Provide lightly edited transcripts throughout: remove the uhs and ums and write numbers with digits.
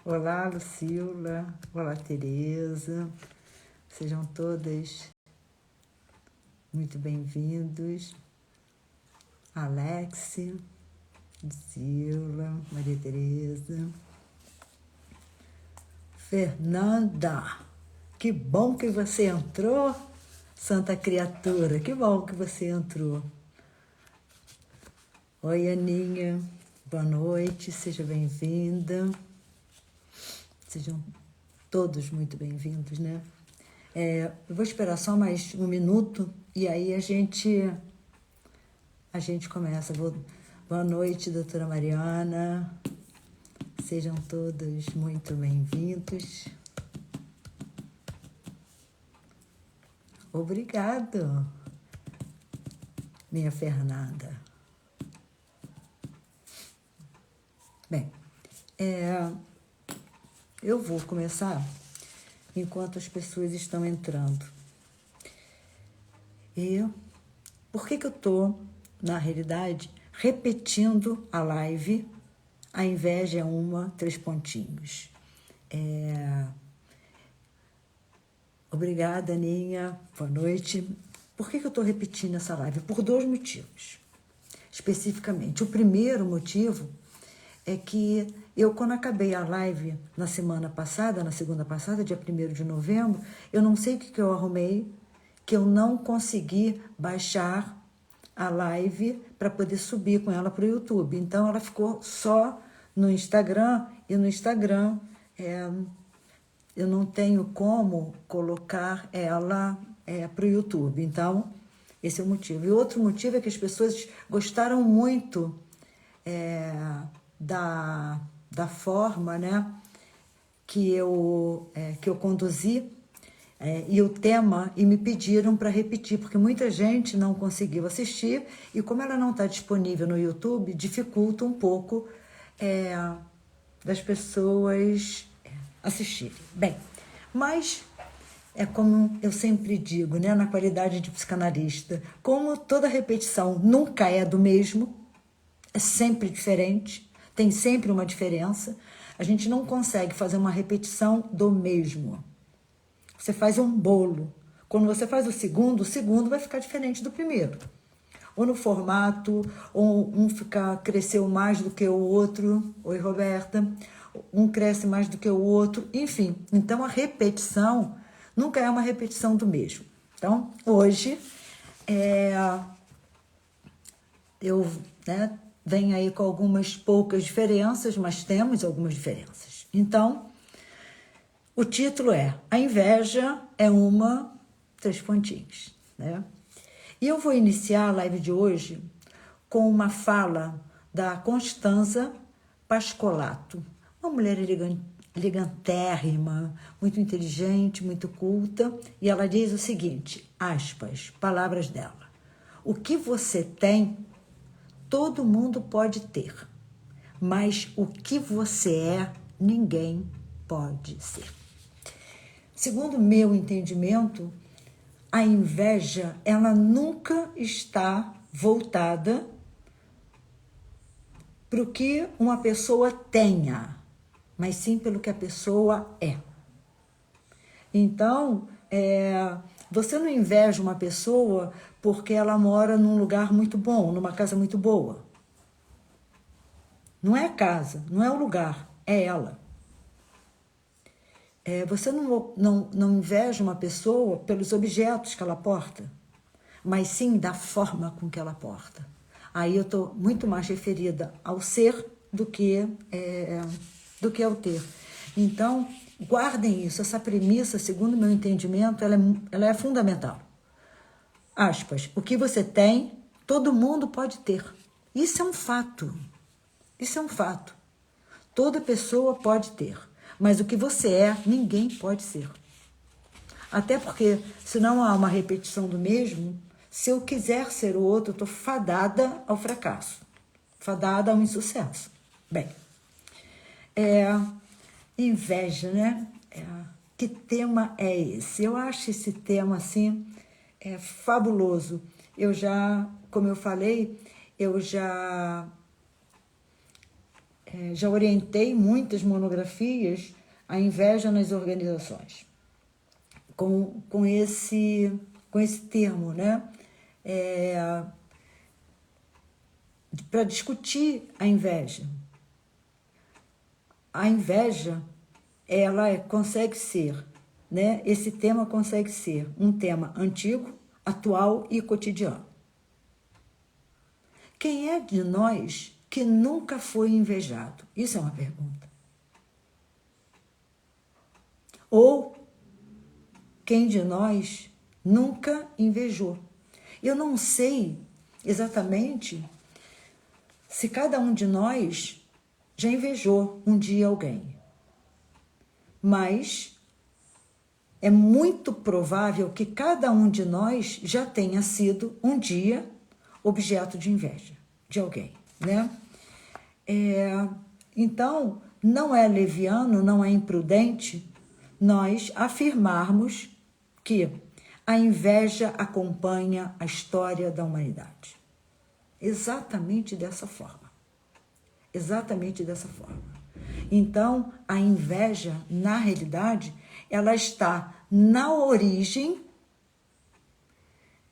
Olá, Lucila. Olá, Tereza. Sejam todas muito bem-vindos. Alex, Zila, Maria Tereza. Fernanda, que bom que você entrou, santa criatura. Que bom que você entrou. Oi, Aninha. Boa noite, seja bem-vinda. Sejam todos muito bem-vindos, né? Eu vou esperar só mais um minuto e aí a gente começa. Boa noite, doutora Mariana. Sejam todos muito bem-vindos. Obrigado, minha Fernanda. Bem, eu vou começar enquanto as pessoas estão entrando. E por que eu estou, na realidade, repetindo a live? A inveja é uma, 3 pontinhos. Obrigada, Aninha. Boa noite. Por que eu estou repetindo essa live? Por 2 motivos, especificamente. O primeiro motivo é que eu, quando acabei a live na semana passada, na segunda passada, dia 1º de novembro, eu não sei o que eu arrumei, que eu não consegui baixar a live para poder subir com ela para o YouTube. Então, ela ficou só no Instagram, e no Instagram eu não tenho como colocar ela para o YouTube. Então, esse é o motivo. E outro motivo é que as pessoas gostaram muito da forma, né, que eu conduzi e o tema, e me pediram para repetir, porque muita gente não conseguiu assistir, e como ela não está disponível no YouTube, dificulta um pouco das pessoas assistirem. Bem, mas é como eu sempre digo, né, na qualidade de psicanalista, como toda repetição nunca é do mesmo, é sempre diferente, tem sempre uma diferença. A gente não consegue fazer uma repetição do mesmo. Você faz um bolo. Quando você faz o segundo vai ficar diferente do primeiro. Ou no formato, ou um cresceu mais do que o outro. Oi, Roberta. Um cresce mais do que o outro. Enfim, então a repetição nunca é uma repetição do mesmo. Então, hoje, eu venho aí com algumas poucas diferenças, mas temos algumas diferenças. Então, o título é A Inveja é uma... 3 pontinhos, né? E eu vou iniciar a live de hoje com uma fala da Constanza Pascolato, uma mulher elegantérrima, muito inteligente, muito culta, e ela diz o seguinte, aspas, palavras dela: o que você tem, todo mundo pode ter, mas o que você é, ninguém pode ser. Segundo o meu entendimento, a inveja, ela nunca está voltada para o que uma pessoa tenha, mas sim pelo que a pessoa é. Então, você não inveja uma pessoa porque ela mora num lugar muito bom, numa casa muito boa. Não é a casa, não é o lugar, é ela. Você não inveja uma pessoa pelos objetos que ela porta, mas sim da forma com que ela porta. Aí eu estou muito mais referida ao ser do que ao ter. Então, guardem isso, essa premissa, segundo o meu entendimento, ela é fundamental. Aspas, o que você tem, todo mundo pode ter. Isso é um fato. Isso é um fato. Toda pessoa pode ter. Mas o que você é, ninguém pode ser. Até porque, se não há uma repetição do mesmo, se eu quiser ser o outro, eu estou fadada ao fracasso. Fadada ao insucesso. Bem, inveja, né? Que tema é esse? Eu acho esse tema, assim, fabuloso. Eu já, como eu falei, eu já já orientei muitas monografias a inveja nas organizações, com esse termo, né? Para discutir a inveja. A inveja, ela consegue ser, né? Esse tema consegue ser um tema antigo, atual e cotidiano. Quem é de nós que nunca foi invejado? Isso é uma pergunta. Ou quem de nós nunca invejou? Eu não sei exatamente se cada um de nós já invejou um dia alguém, mas é muito provável que cada um de nós já tenha sido um dia objeto de inveja de alguém, né? Então, não é leviano, não é imprudente nós afirmarmos que a inveja acompanha a história da humanidade. Exatamente dessa forma. Exatamente dessa forma. Então, a inveja, na realidade, ela está na origem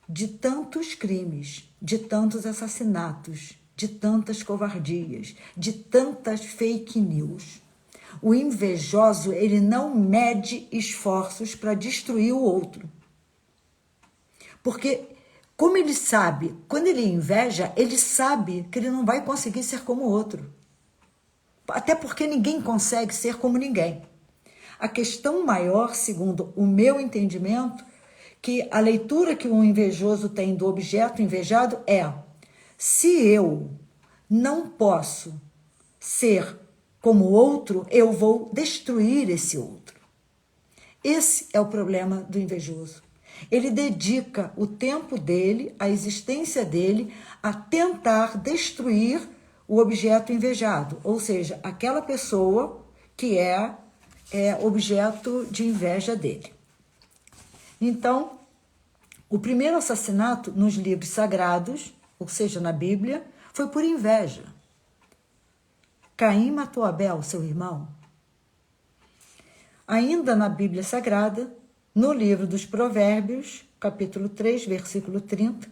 de tantos crimes, de tantos assassinatos, de tantas covardias, de tantas fake news. O invejoso, ele não mede esforços para destruir o outro. Porque, como ele sabe, quando ele inveja, ele sabe que ele não vai conseguir ser como o outro. Até porque ninguém consegue ser como ninguém. A questão maior, segundo o meu entendimento, que a leitura que o invejoso tem do objeto invejado é: se eu não posso ser como o outro, eu vou destruir esse outro. Esse é o problema do invejoso. Ele dedica o tempo dele, a existência dele, a tentar destruir o objeto invejado, ou seja, aquela pessoa que é objeto de inveja dele. Então, o primeiro assassinato nos livros sagrados, ou seja, na Bíblia, foi por inveja. Caim matou Abel, seu irmão. Ainda na Bíblia Sagrada, no livro dos Provérbios, capítulo 3, versículo 30,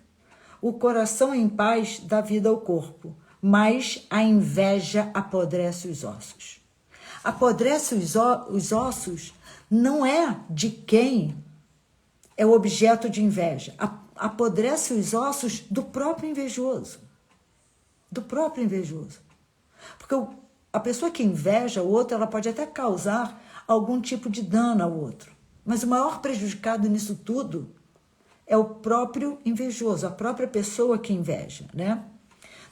o coração em paz dá vida ao corpo, mas a inveja apodrece os ossos. Apodrece os ossos não é de quem é o objeto de inveja. Apodrece os ossos do próprio invejoso. Do próprio invejoso. Porque a pessoa que inveja o outro, ela pode até causar algum tipo de dano ao outro. Mas o maior prejudicado nisso tudo é o próprio invejoso, a própria pessoa que inveja, né?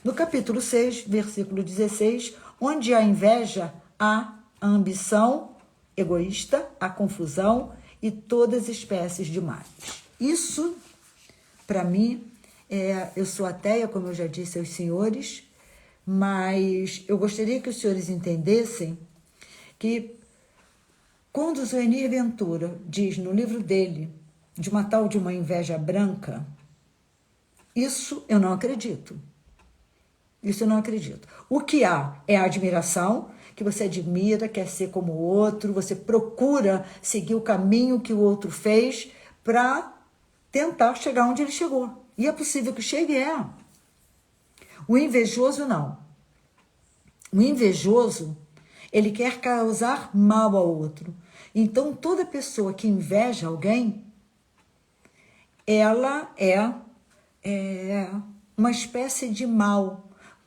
No capítulo 6, versículo 16, onde há inveja, há a ambição egoísta, a confusão e todas as espécies de males. Isso, para mim, eu sou ateia, como eu já disse aos senhores, mas eu gostaria que os senhores entendessem que quando Zuenir Ventura diz no livro dele de uma tal de uma inveja branca, isso eu não acredito. Isso eu não acredito. O que há é a admiração, que você admira, quer ser como o outro, você procura seguir o caminho que o outro fez para tentar chegar onde ele chegou. E é possível que chegue, O invejoso, não. O invejoso, ele quer causar mal ao outro. Então, toda pessoa que inveja alguém, ela é uma espécie de mal.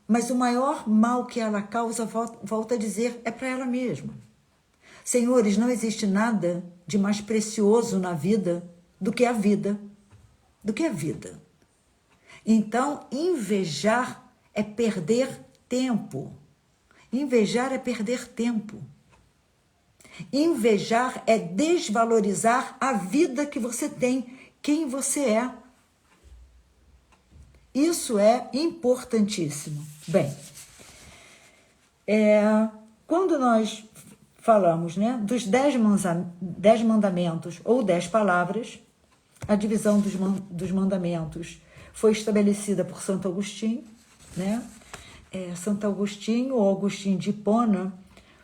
Mas o maior mal que ela causa, volta a dizer, é para ela mesma. Senhores, não existe nada de mais precioso na vida do que a vida. Do que a vida. Então, invejar é perder tempo. Invejar é perder tempo. Invejar é desvalorizar a vida que você tem, quem você é. Isso é importantíssimo. Bem, quando nós falamos, dos 10 mandamentos ou 10 palavras, a divisão dos mandamentos foi estabelecida por Santo Agostinho, Santo Agostinho, ou Agostinho de Hipona,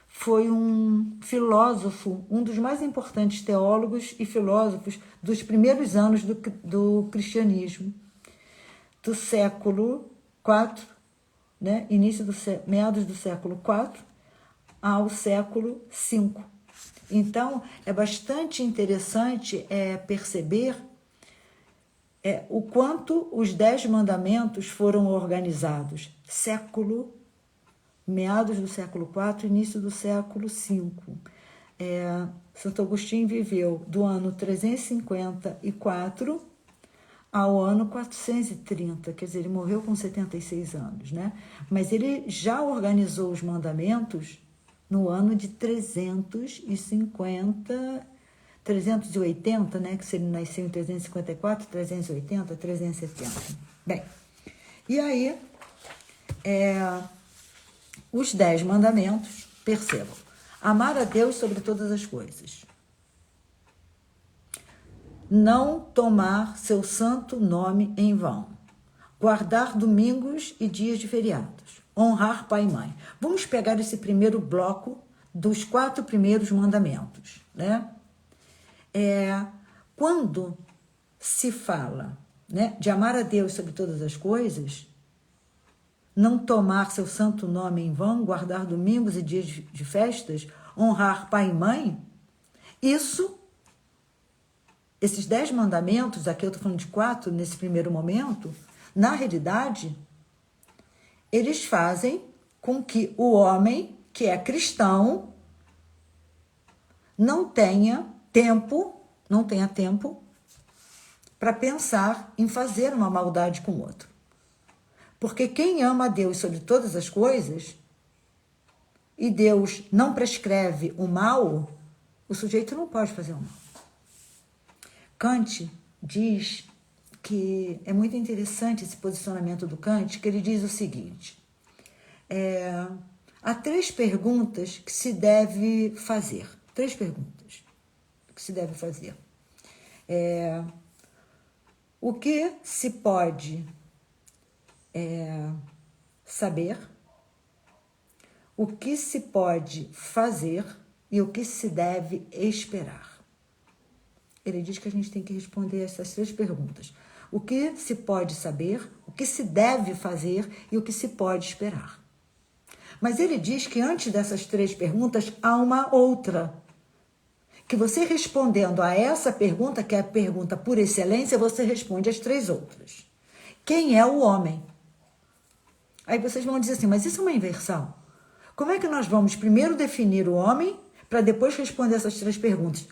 foi um filósofo, um dos mais importantes teólogos e filósofos dos primeiros anos do cristianismo, do século IV, né? Meados do século IV ao século V. Então, é bastante interessante perceber o quanto os 10 mandamentos foram organizados. Meados do século IV, início do século V. Santo Agostinho viveu do ano 354 ao ano 430, quer dizer, ele morreu com 76 anos, né? Mas ele já organizou os mandamentos no ano de 380, né? Que se ele nasceu em 354, 380, 370. Bem, e aí, os 10 mandamentos, percebam, amar a Deus sobre todas as coisas, não tomar seu santo nome em vão, guardar domingos e dias de feriados, honrar pai e mãe. Vamos pegar esse primeiro bloco dos 4 primeiros mandamentos, né? Quando se fala, né, de amar a Deus sobre todas as coisas, não tomar seu santo nome em vão, guardar domingos e dias de festas, honrar pai e mãe, esses 10 mandamentos, aqui eu estou falando de 4 nesse primeiro momento, na realidade, eles fazem com que o homem que é cristão não tenha tempo para pensar em fazer uma maldade com o outro. Porque quem ama a Deus sobre todas as coisas, e Deus não prescreve o mal, o sujeito não pode fazer o mal. Kant diz que é muito interessante esse posicionamento do Kant, que ele diz o seguinte: há 3 perguntas que se deve fazer. 3 perguntas que se deve fazer. O que se pode saber, o que se pode fazer e o que se deve esperar. Ele diz que a gente tem que responder essas 3 perguntas. O que se pode saber, o que se deve fazer e o que se pode esperar. Mas ele diz que antes dessas 3 perguntas há uma outra. Que você respondendo a essa pergunta, que é a pergunta por excelência, você responde as 3 outras. Quem é o homem? Aí vocês vão dizer assim, mas isso é uma inversão. Como é que nós vamos primeiro definir o homem para depois responder essas 3 perguntas?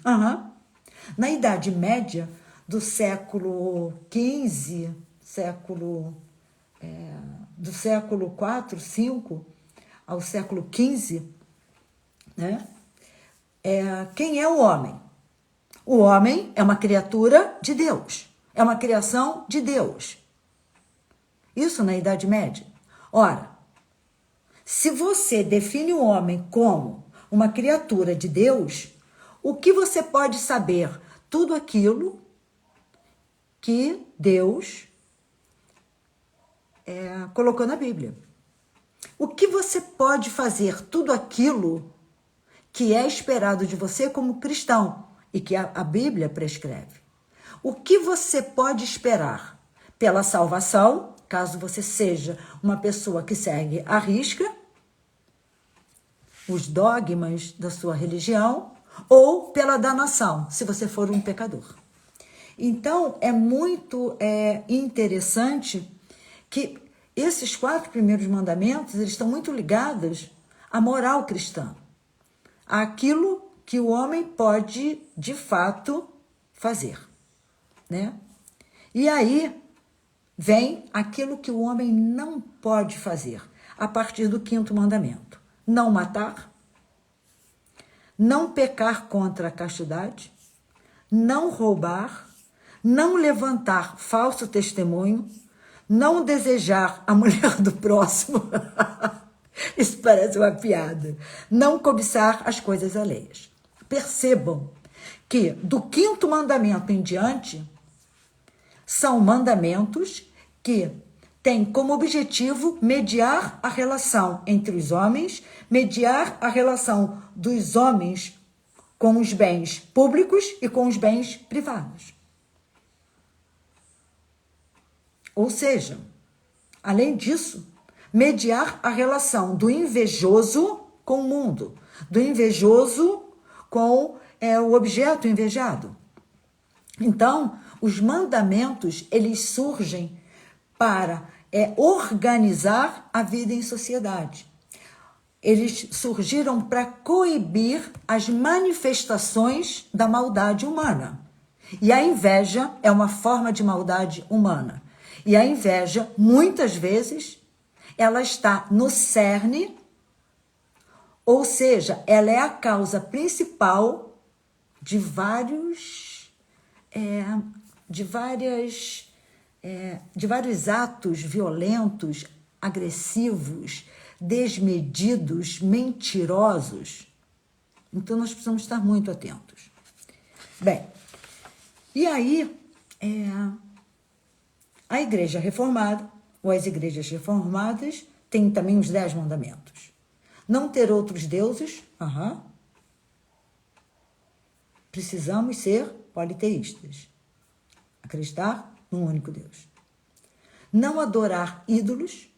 Na Idade Média, do século XV, do século IV, V ao século XV, né? Quem é o homem? O homem é uma criatura de Deus, é uma criação de Deus. Isso na Idade Média. Ora, se você define o homem como uma criatura de Deus, o que você pode saber? Tudo aquilo que Deus colocou na Bíblia. O que você pode fazer? Tudo aquilo que é esperado de você como cristão e que a Bíblia prescreve. O que você pode esperar pela salvação, caso você seja uma pessoa que segue à risca os dogmas da sua religião, ou pela danação, se você for um pecador. Então, é muito interessante que esses 4 primeiros mandamentos, eles estão muito ligados à moral cristã, àquilo que o homem pode, de fato, fazer, né? E aí vem aquilo que o homem não pode fazer, a partir do 5º mandamento: não matar, não pecar contra a castidade, não roubar, não levantar falso testemunho, não desejar a mulher do próximo. Isso parece uma piada. Não cobiçar as coisas alheias. Percebam que do 5º mandamento em diante são mandamentos que tem como objetivo mediar a relação entre os homens, mediar a relação dos homens com os bens públicos e com os bens privados. Ou seja, além disso, mediar a relação do invejoso com o mundo, do invejoso com o objeto invejado. Então, os mandamentos, eles surgem para organizar a vida em sociedade. Eles surgiram para coibir as manifestações da maldade humana. E a inveja é uma forma de maldade humana. E a inveja, muitas vezes, ela está no cerne, ou seja, ela é a causa principal de vários atos violentos, agressivos, desmedidos, mentirosos. Então, nós precisamos estar muito atentos. Bem, e aí, a Igreja Reformada, ou as igrejas reformadas, têm também os 10 mandamentos. Não ter outros deuses, precisamos ser politeístas. Acreditar num único Deus. Não adorar ídolos.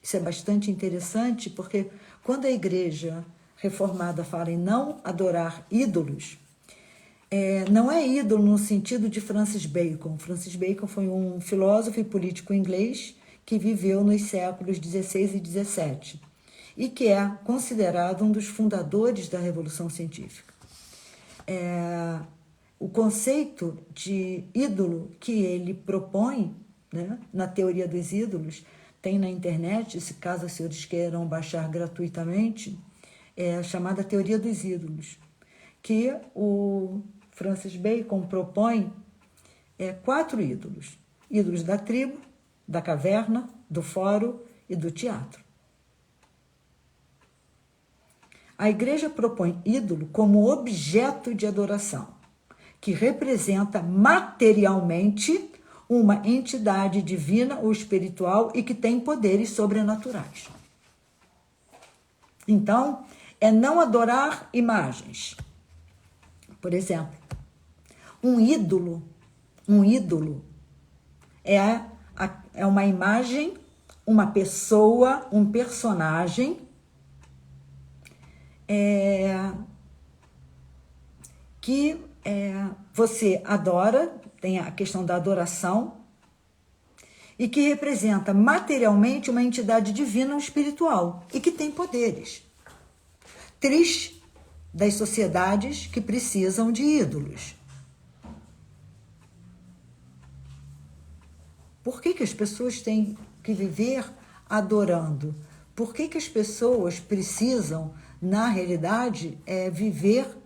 Isso é bastante interessante, porque quando a Igreja Reformada fala em não adorar ídolos, não é ídolo no sentido de Francis Bacon. Francis Bacon foi um filósofo e político inglês que viveu nos séculos 16 e 17 e que é considerado um dos fundadores da Revolução Científica. O conceito de ídolo que ele propõe, né, na teoria dos ídolos, tem na internet, se caso os senhores queiram baixar gratuitamente, é a chamada teoria dos ídolos, que o Francis Bacon propõe 4 ídolos. Ídolos da tribo, da caverna, do fórum e do teatro. A Igreja propõe ídolo como objeto de adoração, que representa materialmente uma entidade divina ou espiritual e que tem poderes sobrenaturais. Então, é não adorar imagens. Por exemplo, um ídolo é uma imagem, uma pessoa, um personagem que você adora, tem a questão da adoração, e que representa materialmente uma entidade divina ou espiritual e que tem poderes. Triste das sociedades que precisam de ídolos. Por que as pessoas têm que viver adorando? Por que as pessoas precisam, na realidade, viver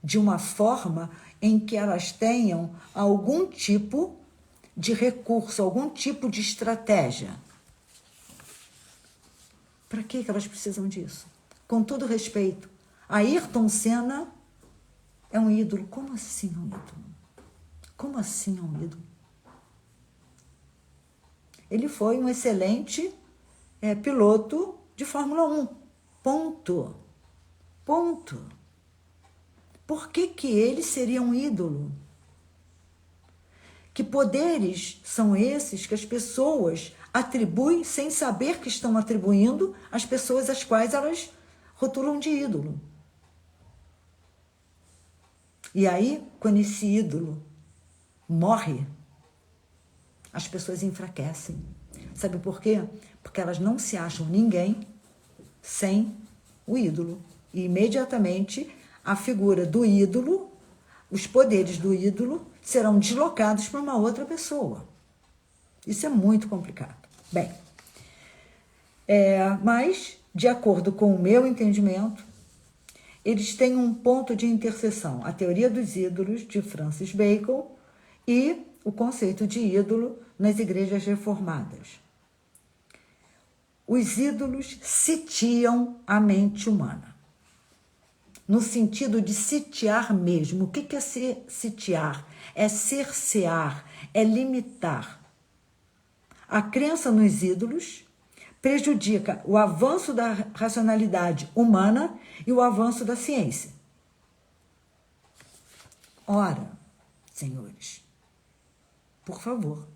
de uma forma em que elas tenham algum tipo de recurso, algum tipo de estratégia? Para que elas precisam disso? Com todo respeito, Ayrton Senna é um ídolo. Como assim é um ídolo? Como assim é um ídolo? Ele foi um excelente piloto de Fórmula 1. Ponto. Ponto. Por que ele seria um ídolo? Que poderes são esses que as pessoas atribuem sem saber que estão atribuindo às pessoas às quais elas rotulam de ídolo? E aí, quando esse ídolo morre, as pessoas enfraquecem. Sabe por quê? Porque elas não se acham ninguém sem o ídolo. E imediatamente a figura do ídolo, os poderes do ídolo serão deslocados para uma outra pessoa. Isso é muito complicado. Bem, mas, de acordo com o meu entendimento, eles têm um ponto de interseção. A teoria dos ídolos, de Francis Bacon, e o conceito de ídolo nas igrejas reformadas. Os ídolos sitiam a mente humana, no sentido de sitiar mesmo. O que é sitiar? É cercear, é limitar. A crença nos ídolos prejudica o avanço da racionalidade humana e o avanço da ciência. Ora, senhores, por favor.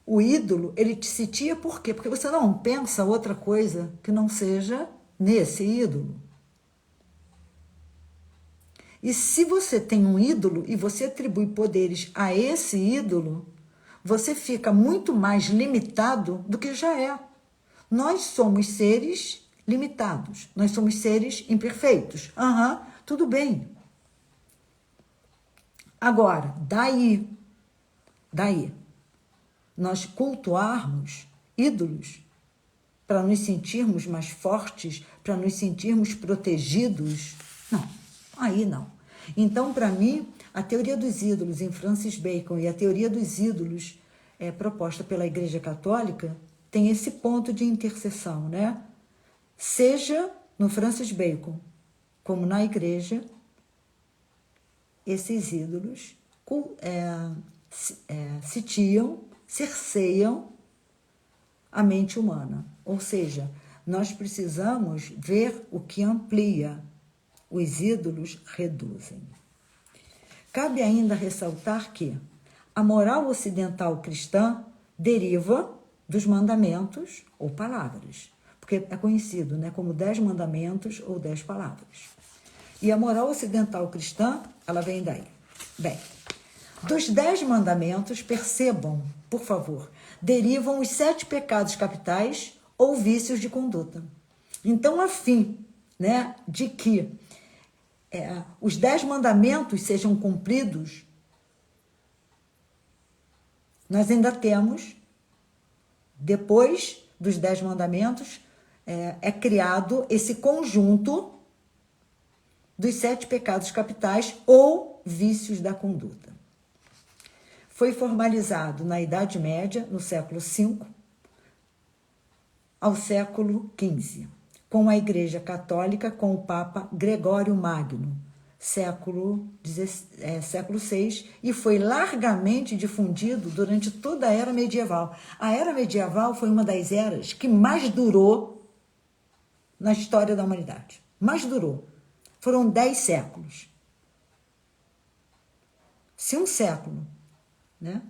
O ídolo, ele te sitia por quê? Porque você não pensa outra coisa que não seja nesse ídolo. E se você tem um ídolo e você atribui poderes a esse ídolo, você fica muito mais limitado do que já é. Nós somos seres limitados, nós somos seres imperfeitos. Tudo bem. Agora, daí, nós cultuarmos ídolos para nos sentirmos mais fortes, para nos sentirmos protegidos, não, aí não. Então, para mim, a teoria dos ídolos em Francis Bacon e a teoria dos ídolos proposta pela Igreja Católica tem esse ponto de interseção, né? Seja no Francis Bacon como na Igreja, esses ídolos sitiam, cerceiam a mente humana. Ou seja, nós precisamos ver o que amplia. Os ídolos reduzem. Cabe ainda ressaltar que a moral ocidental cristã deriva dos mandamentos ou palavras, porque é conhecido, né, como 10 mandamentos ou 10 palavras. E a moral ocidental cristã, ela vem daí. Bem, dos 10 mandamentos, percebam, por favor, derivam os 7 pecados capitais ou vícios de conduta. Então, a fim, né, de que os 10 mandamentos sejam cumpridos, nós ainda temos, depois dos 10 mandamentos, criado esse conjunto dos 7 pecados capitais ou vícios da conduta. Foi formalizado na Idade Média, no século V, ao século XV, com a Igreja Católica, com o Papa Gregório Magno, século VI, e foi largamente difundido durante toda a Era Medieval. A Era Medieval foi uma das eras que mais durou na história da humanidade. Mais durou. Foram 10 séculos. Se um século, né?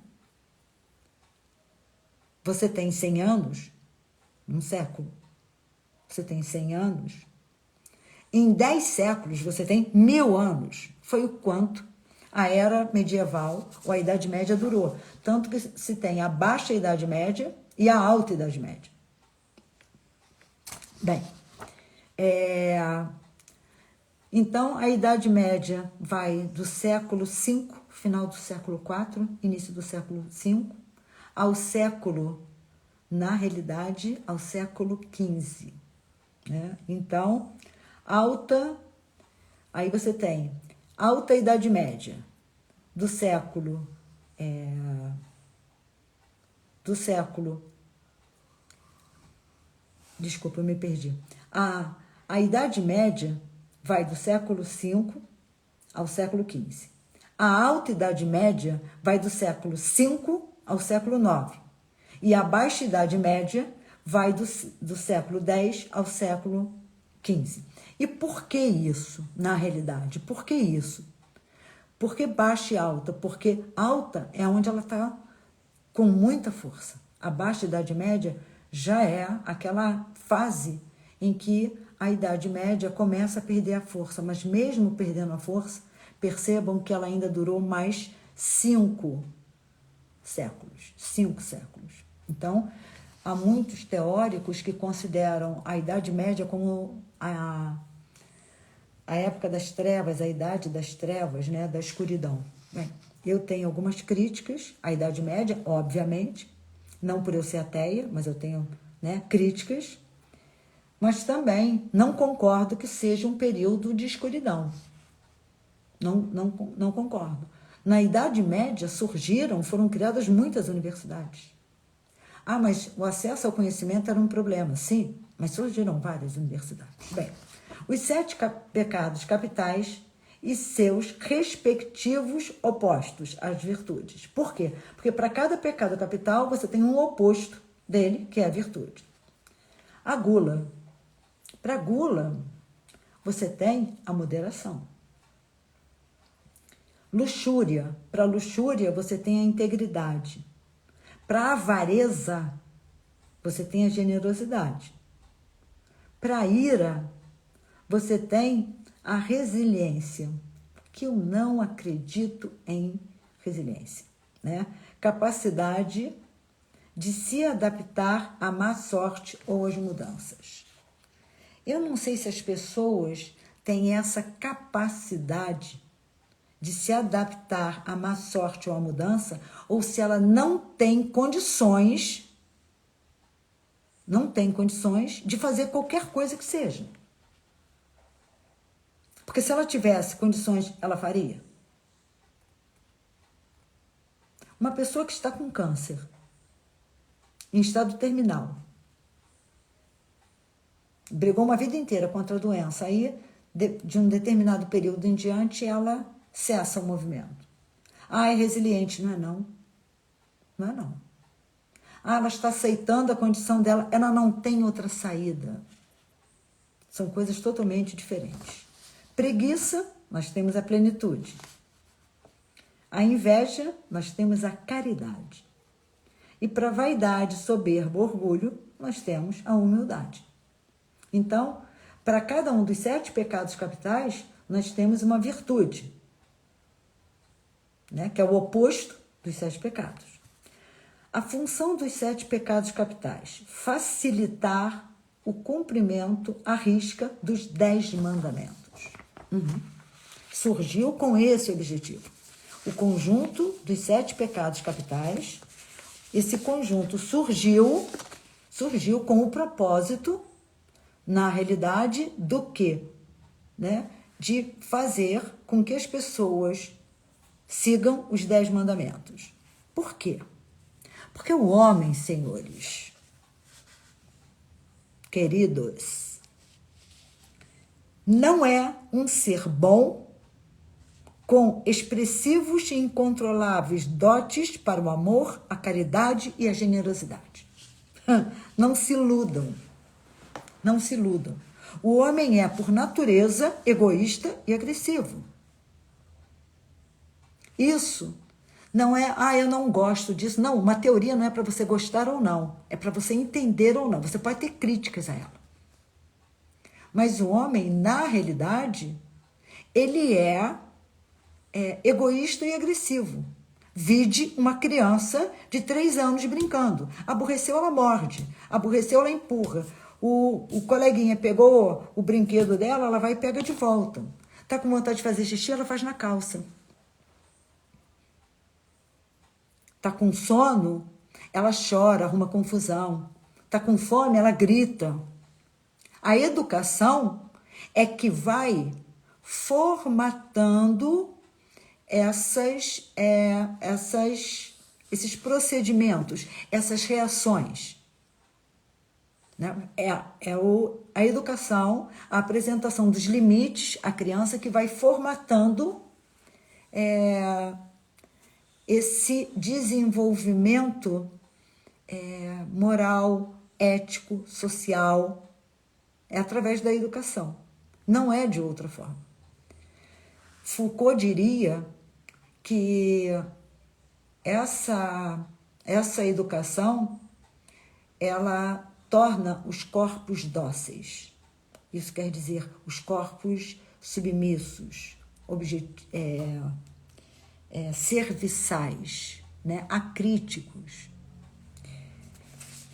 Você tem 100 anos, um século, você tem 100 anos, em 10 séculos você tem 1000 anos. Foi o quanto a Era Medieval ou a Idade Média durou. Tanto que se tem a Baixa Idade Média e a Alta Idade Média. Bem, então a Idade Média vai do século V, final do século IV, início do século V, ao século, na realidade, ao século XV. Né? Então, aí você tem Alta Idade Média, do século, desculpa, eu me perdi. A Idade Média vai do século V ao século XV. A Alta Idade Média vai do século V ao século IX. E a Baixa Idade Média vai do século X ao século XV. E por que isso, na realidade? Por que isso? Por que baixa e alta? Porque alta é onde ela está com muita força. A Baixa Idade Média já é aquela fase em que a Idade Média começa a perder a força, mas mesmo perdendo a força, percebam que ela ainda durou mais 5 séculos. 5 séculos. Então, há muitos teóricos que consideram a Idade Média como a época das trevas, a idade das trevas, né, da escuridão. Bem, eu tenho algumas críticas à Idade Média, obviamente, não por eu ser ateia, mas eu tenho, né, críticas, mas também não concordo que seja um período de escuridão. Não concordo. Na Idade Média foram criadas muitas universidades. Mas o acesso ao conhecimento era um problema, sim, mas surgiram várias universidades. Bem, os 7 pecados capitais, e seus respectivos opostos, as virtudes. Por quê? Porque para cada pecado capital você tem um oposto dele, que é a virtude. A gula. Para a gula, você tem a moderação. Luxúria. Para a luxúria, você tem a integridade. Para a avareza, você tem a generosidade. Para a ira, você tem a resiliência, que eu não acredito em resiliência, né? Capacidade de se adaptar à má sorte ou às mudanças. Eu não sei se as pessoas têm essa capacidade de se adaptar à má sorte ou à mudança, ou se ela não tem condições de fazer qualquer coisa que seja. Porque se ela tivesse condições, ela faria. Uma pessoa que está com câncer, em estado terminal, brigou uma vida inteira contra a doença, aí de um determinado período em diante ela cessa o movimento. É resiliente, não é não? Não é não. Ela está aceitando a condição dela, ela não tem outra saída. São coisas totalmente diferentes. Preguiça, nós temos a plenitude. A inveja, nós temos a caridade. E para vaidade, soberba, orgulho, nós temos a humildade. Então, para cada um dos 7 pecados capitais, nós temos uma virtude, né, que é o oposto dos 7 pecados. A função dos 7 pecados capitais: facilitar o cumprimento à risca dos 10 mandamentos. Surgiu com esse objetivo. O conjunto dos 7 pecados capitais, esse conjunto surgiu com o propósito, na realidade, do quê? Né? De fazer com que as pessoas sigam os 10 mandamentos. Por quê? Porque o homem, senhores, queridos, não é um ser bom com expressivos e incontroláveis dotes para o amor, a caridade e a generosidade. Não se iludam. Não se iludam. O homem é, por natureza, egoísta e agressivo. Isso não é, eu não gosto disso. Não, uma teoria não é para você gostar ou não. É para você entender ou não. Você pode ter críticas a ela. Mas o homem, na realidade, ele é egoísta e agressivo. Vide uma criança de 3 anos brincando. Aborreceu, ela morde. Aborreceu, ela empurra. O coleguinha pegou o brinquedo dela, ela vai e pega de volta. Tá com vontade de fazer xixi, ela faz na calça. Tá com sono, ela chora, arruma confusão. Tá com fome, ela grita. A educação é que vai formatando esses procedimentos, essas reações. Né? A educação, a apresentação dos limites à criança que vai formatando esse desenvolvimento moral, ético, social, através da educação. Não é de outra forma. Foucault diria que essa educação, ela torna os corpos dóceis. Isso quer dizer os corpos submissos, serviçais, né? Acríticos.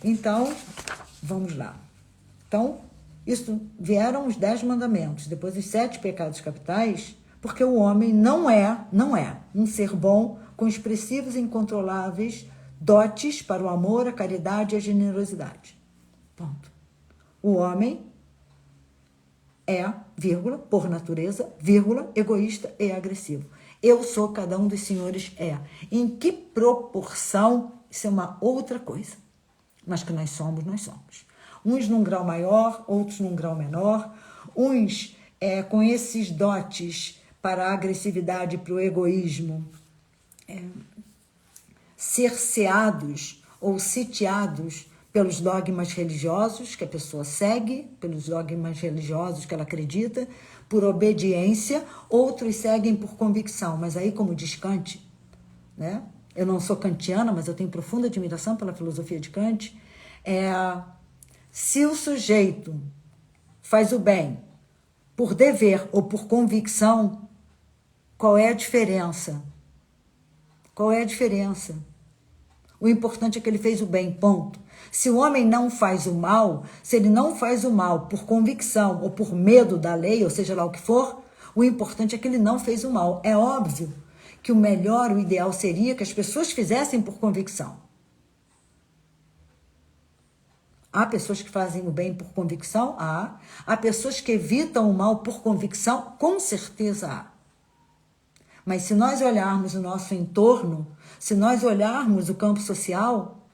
Então, vamos lá. Então, isso vieram os 10 mandamentos, depois os 7 pecados capitais, porque o homem não é um ser bom com expressivos e incontroláveis dotes para o amor, a caridade e a generosidade. Ponto. O homem é, vírgula, por natureza, vírgula, egoísta e agressivo. Eu sou, cada um dos senhores é. Em que proporção, isso é uma outra coisa. Mas que nós somos, nós somos. Uns num grau maior, outros num grau menor. Uns com esses dotes para a agressividade e para o egoísmo, cerceados ou sitiados pelos dogmas religiosos que a pessoa segue, pelos dogmas religiosos que ela acredita, por obediência, outros seguem por convicção. Mas aí, como diz Kant, né? Eu não sou kantiana, mas eu tenho profunda admiração pela filosofia de Kant, se o sujeito faz o bem por dever ou por convicção, qual é a diferença? Qual é a diferença? O importante é que ele fez o bem, ponto. Se o homem não faz o mal, se ele não faz o mal por convicção ou por medo da lei, ou seja lá o que for, o importante é que ele não fez o mal. É óbvio que o melhor, o ideal seria que as pessoas fizessem por convicção. Há pessoas que fazem o bem por convicção? Há. Há pessoas que evitam o mal por convicção? Com certeza há. Mas se nós olharmos o nosso entorno, se nós olharmos o campo social,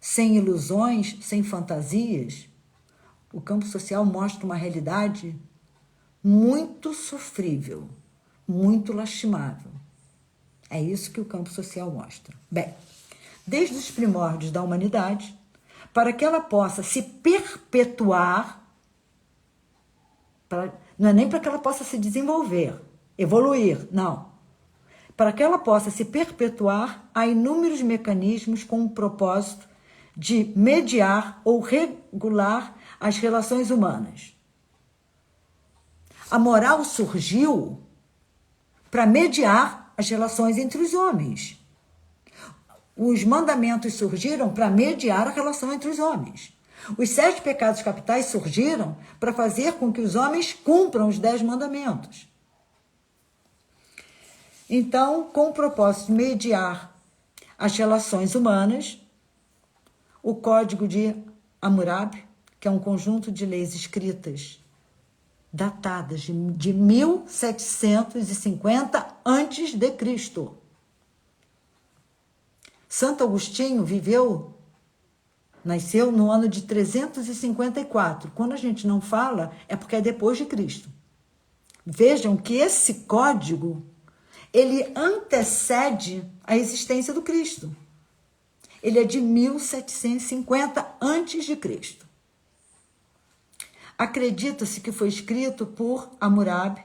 sem ilusões, sem fantasias, o campo social mostra uma realidade muito sofrível, muito lastimável. É isso que o campo social mostra. Bem, desde os primórdios da humanidade, para que ela possa se perpetuar, não é nem para que ela possa se desenvolver, evoluir, não. Para que ela possa se perpetuar, há inúmeros mecanismos com o propósito de mediar ou regular as relações humanas. A moral surgiu para mediar as relações entre os homens. Os mandamentos surgiram para mediar a relação entre os homens. Os 7 pecados capitais surgiram para fazer com que os homens cumpram os 10 mandamentos. Então, com o propósito de mediar as relações humanas, o Código de Hammurabi, que é um conjunto de leis escritas datadas de 1750 a.C. Santo Agostinho nasceu no ano de 354. Quando a gente não fala, é porque é depois de Cristo. Vejam que esse código, ele antecede a existência do Cristo. Ele é de 1750 a.C. Acredita-se que foi escrito por Hammurabi,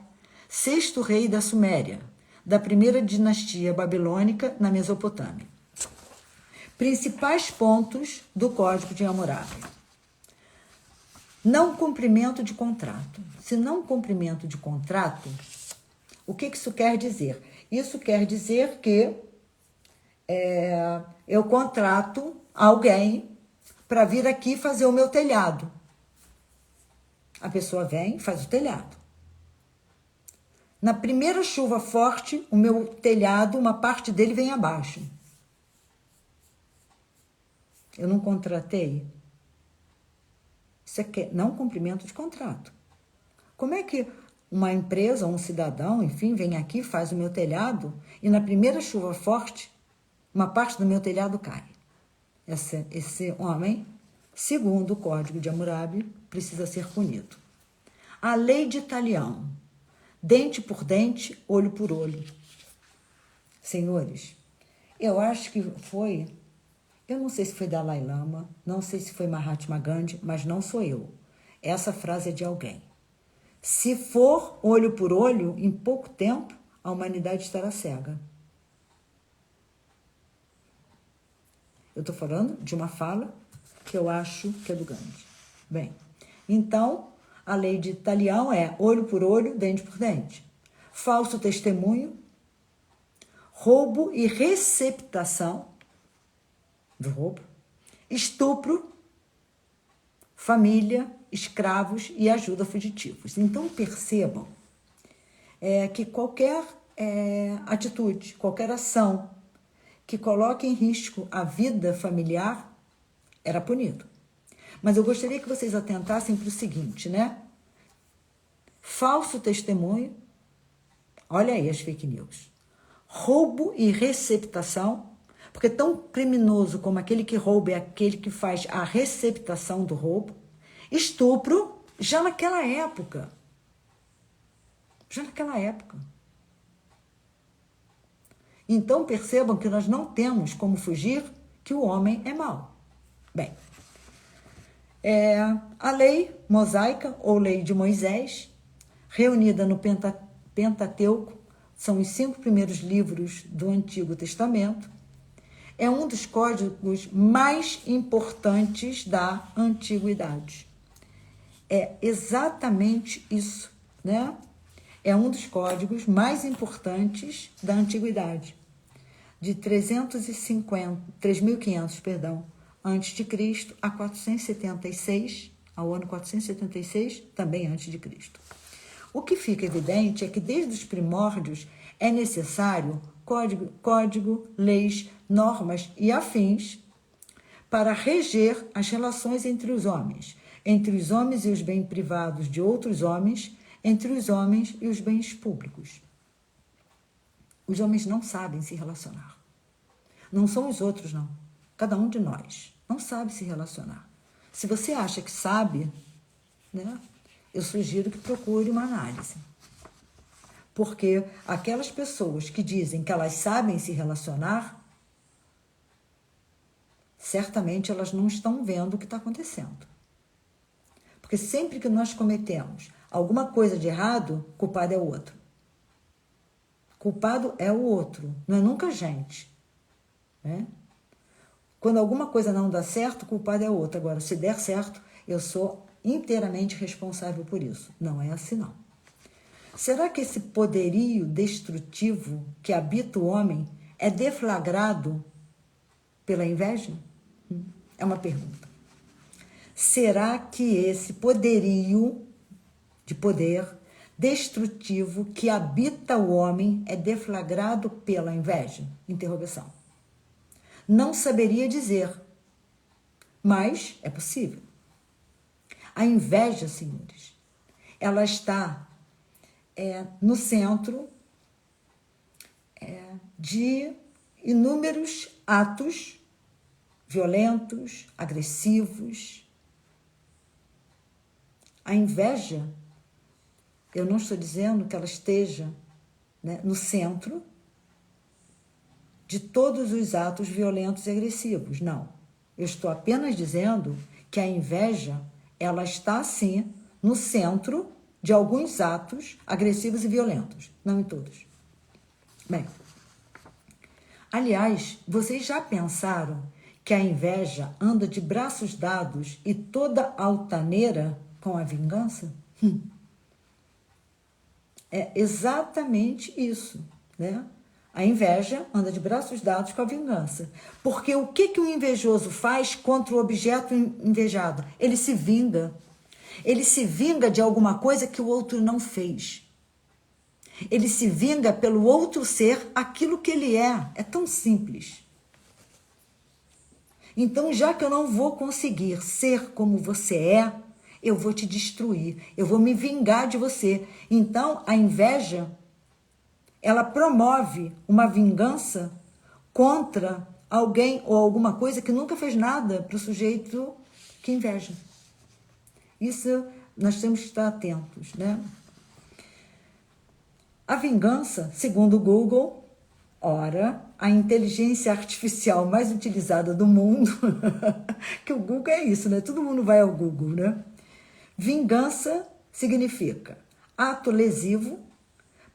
6º rei da Suméria, da primeira dinastia babilônica na Mesopotâmia. Principais pontos do Código de Hammurabi. Não cumprimento de contrato. Se não cumprimento de contrato, o que isso quer dizer? Isso quer dizer que eu contrato alguém para vir aqui fazer o meu telhado. A pessoa vem e faz o telhado. Na primeira chuva forte, o meu telhado, uma parte dele vem abaixo. Eu não contratei. Isso é não cumprimento de contrato. Como é que uma empresa, um cidadão, enfim, vem aqui, faz o meu telhado e na primeira chuva forte, uma parte do meu telhado cai? Esse homem, segundo o Código de Hammurabi, precisa ser punido. A lei de Talião, dente por dente, olho por olho. Senhores, eu acho que foi, eu não sei se foi Dalai Lama, não sei se foi Mahatma Gandhi, mas não sou eu. Essa frase é de alguém. Se for olho por olho, em pouco tempo, a humanidade estará cega. Eu estou falando de uma fala que eu acho que é do Gandhi. Bem, então, a lei de Talião é olho por olho, dente por dente. Falso testemunho, roubo e receptação do roubo, estupro, família, escravos e ajuda a fugitivos. Então, percebam que qualquer atitude, qualquer ação que coloque em risco a vida familiar era punido. Mas eu gostaria que vocês atentassem para o seguinte, né? Falso testemunho, olha aí as fake news. Roubo e receptação, porque tão criminoso como aquele que rouba é aquele que faz a receptação do roubo. Estupro, já naquela época, já naquela época. Então, percebam que nós não temos como fugir que o homem é mau. Bem, a lei mosaica, ou lei de Moisés, reunida no Pentateuco, são os 5 primeiros livros do Antigo Testamento, é um dos códigos mais importantes da antiguidade. É exatamente isso, né? É um dos códigos mais importantes da antiguidade, de 3.500, antes de Cristo, a 476, ao ano 476, também antes de Cristo. O que fica evidente é que desde os primórdios é necessário código, leis, normas e afins para reger as relações entre os homens e os bens privados de outros homens, entre os homens e os bens públicos. Os homens não sabem se relacionar. Não são os outros, não. Cada um de nós não sabe se relacionar. Se você acha que sabe, né, eu sugiro que procure uma análise. Porque aquelas pessoas que dizem que elas sabem se relacionar, certamente elas não estão vendo o que está acontecendo. Porque sempre que nós cometemos alguma coisa de errado, o culpado é o outro. Culpado é o outro, não é nunca a gente. Né? Quando alguma coisa não dá certo, o culpado é o outro. Agora, se der certo, eu sou inteiramente responsável por isso. Não é assim, não. Será que esse poderio destrutivo que habita o homem é deflagrado pela inveja? É uma pergunta. Será que esse poderio de poder destrutivo que habita o homem é deflagrado pela inveja? Interrogação. Não saberia dizer, mas é possível. A inveja, senhores, ela está no centro de inúmeros atos violentos, agressivos. A inveja, eu não estou dizendo que ela esteja, né, no centro de todos os atos violentos e agressivos, não. Eu estou apenas dizendo que a inveja, ela está, sim, no centro de alguns atos agressivos e violentos, não em todos. Bem, aliás, vocês já pensaram que a inveja anda de braços dados e toda altaneira com a vingança? É exatamente isso, né? A inveja anda de braços dados com a vingança. Porque o que o invejoso faz contra o objeto invejado? Ele se vinga. Ele se vinga de alguma coisa que o outro não fez. Ele se vinga pelo outro ser aquilo que ele é. É tão simples. Então, já que eu não vou conseguir ser como você é, eu vou te destruir. Eu vou me vingar de você. Então, a inveja, ela promove uma vingança contra alguém ou alguma coisa que nunca fez nada para o sujeito que inveja. Isso nós temos que estar atentos, né? A vingança, segundo o Google, ora, a inteligência artificial mais utilizada do mundo, que o Google é isso, né? Todo mundo vai ao Google, né? Vingança significa ato lesivo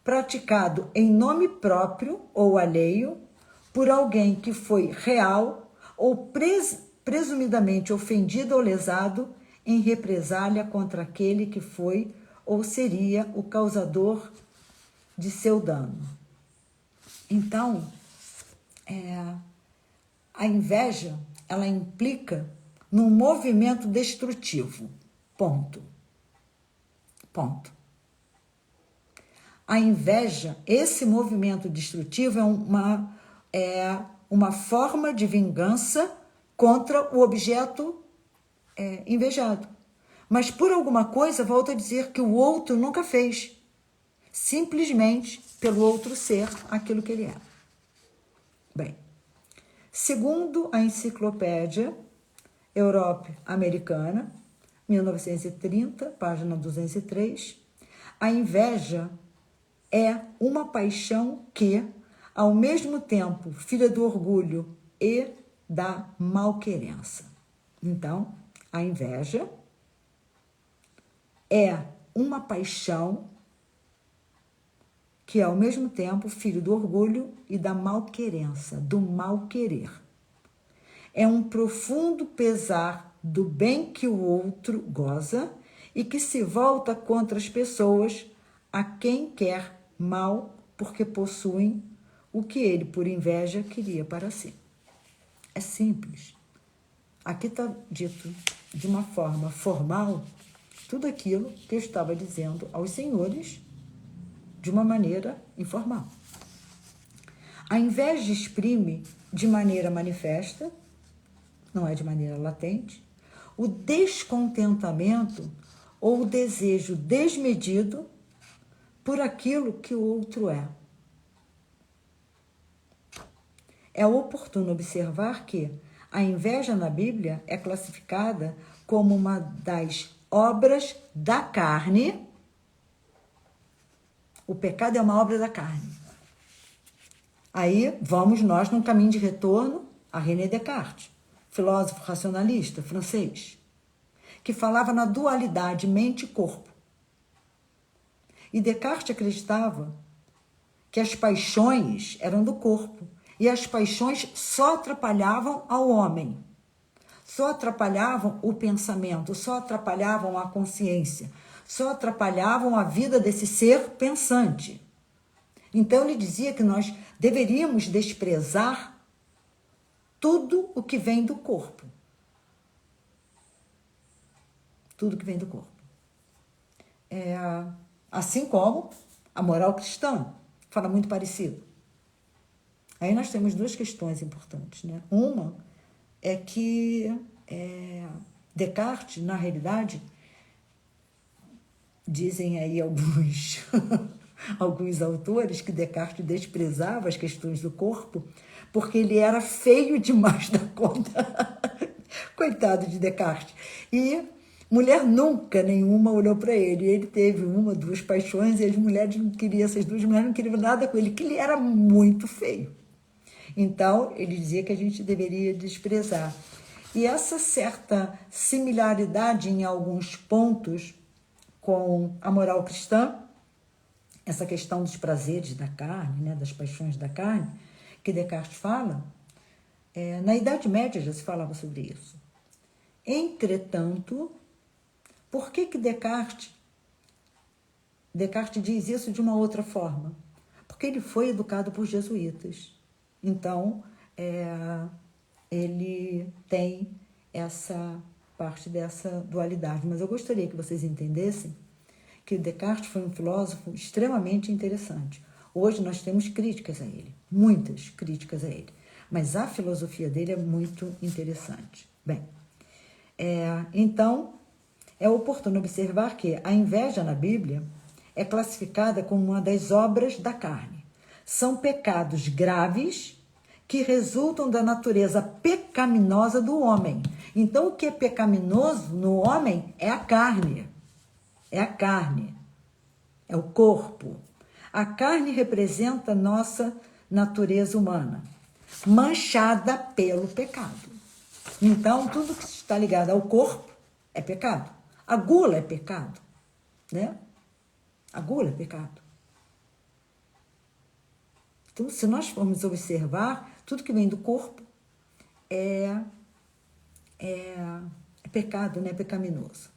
praticado em nome próprio ou alheio por alguém que foi real ou presumidamente ofendido ou lesado em represália contra aquele que foi ou seria o causador de seu dano. Então, a inveja, ela implica num movimento destrutivo. Ponto. A inveja, esse movimento destrutivo é uma forma de vingança contra o objeto invejado. Mas por alguma coisa, volto a dizer que o outro nunca fez. Simplesmente pelo outro ser aquilo que ele é. Bem, segundo a enciclopédia Europa Americana, 1930, página 203, a inveja é uma paixão que, ao mesmo tempo, filha do orgulho e da malquerença. Então, a inveja é uma paixão que é, ao mesmo tempo, filho do orgulho e da malquerença, do mal-querer. É um profundo pesar do bem que o outro goza e que se volta contra as pessoas a quem quer mal porque possuem o que ele, por inveja, queria para si. É simples. Aqui está dito de uma forma formal tudo aquilo que eu estava dizendo aos senhores de uma maneira informal. A inveja exprime de maneira manifesta, não é de maneira latente, o descontentamento ou o desejo desmedido por aquilo que o outro é. É oportuno observar que a inveja na Bíblia é classificada como uma das obras da carne. O pecado é uma obra da carne. Aí vamos nós num caminho de retorno a René Descartes, filósofo racionalista francês, que falava na dualidade mente e corpo. E Descartes acreditava que as paixões eram do corpo e as paixões só atrapalhavam ao homem, só atrapalhavam o pensamento, só atrapalhavam a consciência, só atrapalhavam a vida desse ser pensante. Então ele dizia que nós deveríamos desprezar tudo o que vem do corpo. Tudo que vem do corpo. Assim como a moral cristã fala muito parecido. Aí nós temos duas questões importantes, né? Uma é que Descartes, na realidade, dizem aí alguns autores que Descartes desprezava as questões do corpo porque ele era feio demais da conta. Coitado de Descartes. E mulher nunca nenhuma olhou para ele. Ele teve uma, duas paixões e as mulheres não queriam, essas duas mulheres não queriam nada com ele, que ele era muito feio. Então, ele dizia que a gente deveria desprezar. E essa certa similaridade em alguns pontos com a moral cristã, essa questão dos prazeres da carne, né, das paixões da carne, que Descartes fala, na Idade Média já se falava sobre isso. Entretanto, por que Descartes diz isso de uma outra forma? Porque ele foi educado por jesuítas. Então, ele tem essa parte dessa dualidade. Mas eu gostaria que vocês entendessem que Descartes foi um filósofo extremamente interessante. Hoje nós temos críticas a ele, muitas críticas a ele, mas a filosofia dele é muito interessante. Bem, então, é oportuno observar que a inveja na Bíblia é classificada como uma das obras da carne. São pecados graves que resultam da natureza pecaminosa do homem. Então, o que é pecaminoso no homem é a carne. É a carne. É o corpo. A carne representa a nossa natureza humana, manchada pelo pecado. Então, tudo que está ligado ao corpo é pecado. A gula é pecado, né? A gula é pecado. Então, se nós formos observar, tudo que vem do corpo é pecado, né? Pecaminoso.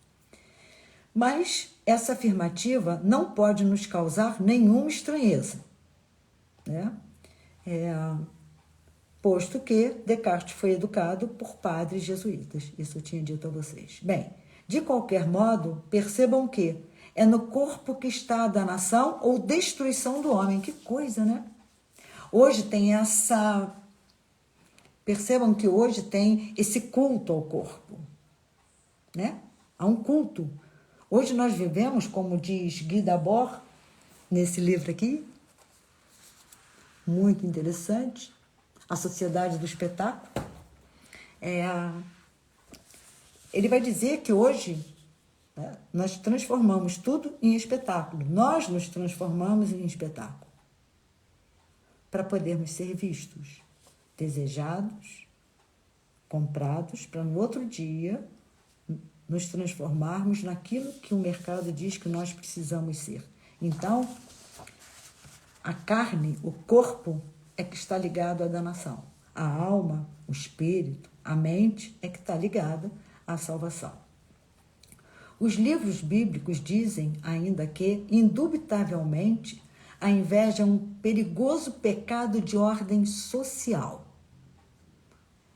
Mas essa afirmativa não pode nos causar nenhuma estranheza, né? Posto que Descartes foi educado por padres jesuítas. Isso eu tinha dito a vocês. Bem, de qualquer modo, percebam que é no corpo que está a danação ou destruição do homem. Que coisa, né? Hoje tem essa... Percebam que hoje tem esse culto ao corpo, né? Há um culto. Hoje nós vivemos, como diz Guy Debord, nesse livro aqui, muito interessante, A Sociedade do Espetáculo. Ele vai dizer que hoje né? Nós transformamos tudo em espetáculo. Nós nos transformamos em espetáculo para podermos ser vistos, desejados, comprados, para no outro dia nos transformarmos naquilo que o mercado diz que nós precisamos ser. Então, a carne, o corpo, é que está ligado à danação. A alma, o espírito, a mente é que está ligada à salvação. Os livros bíblicos dizem ainda que, indubitavelmente, a inveja é um perigoso pecado de ordem social.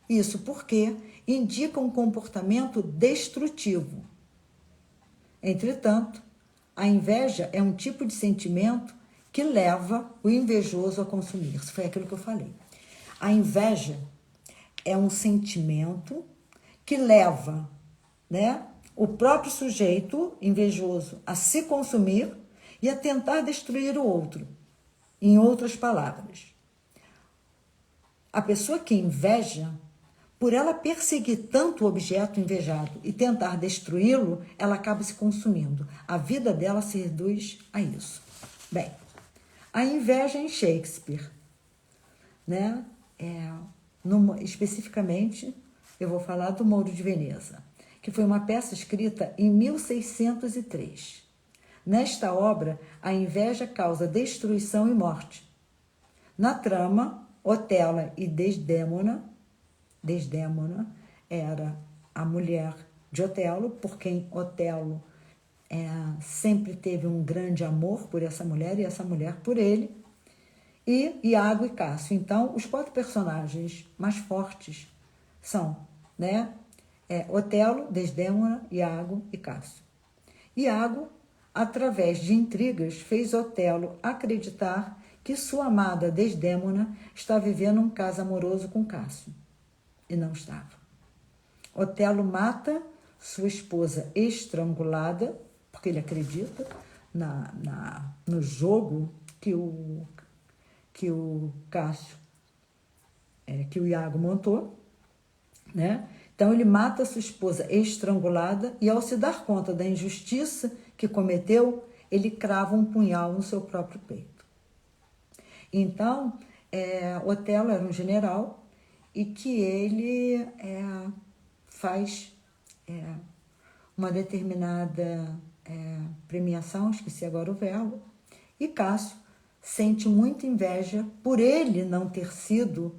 Isso porque indica um comportamento destrutivo. Entretanto, a inveja é um tipo de sentimento que leva o invejoso a consumir. Isso foi aquilo que eu falei. A inveja é um sentimento que leva, né, o próprio sujeito invejoso a se consumir e a tentar destruir o outro. Em outras palavras, a pessoa que inveja, por ela perseguir tanto o objeto invejado e tentar destruí-lo, ela acaba se consumindo. A vida dela se reduz a isso. Bem, a inveja em Shakespeare, né? Especificamente, eu vou falar do Mouro de Veneza, que foi uma peça escrita em 1603. Nesta obra, a inveja causa destruição e morte. Na trama, Otelo e Desdémona era a mulher de Otelo, por quem Otelo sempre teve um grande amor por essa mulher e essa mulher por ele, e Iago e Cássio. Então, os 4 personagens mais fortes são, né, Otelo, Desdémona, Iago e Cássio. Iago, através de intrigas, fez Otelo acreditar que sua amada Desdémona está vivendo um caso amoroso com Cássio. E não estava. Otelo mata sua esposa estrangulada, porque ele acredita no jogo que o Cássio, que o Iago montou, né? Então ele mata sua esposa estrangulada e, ao se dar conta da injustiça que cometeu, ele crava um punhal no seu próprio peito. Então, Otelo era um general e que ele faz uma determinada premiação, esqueci agora o verbo, e Cássio sente muita inveja por ele não ter sido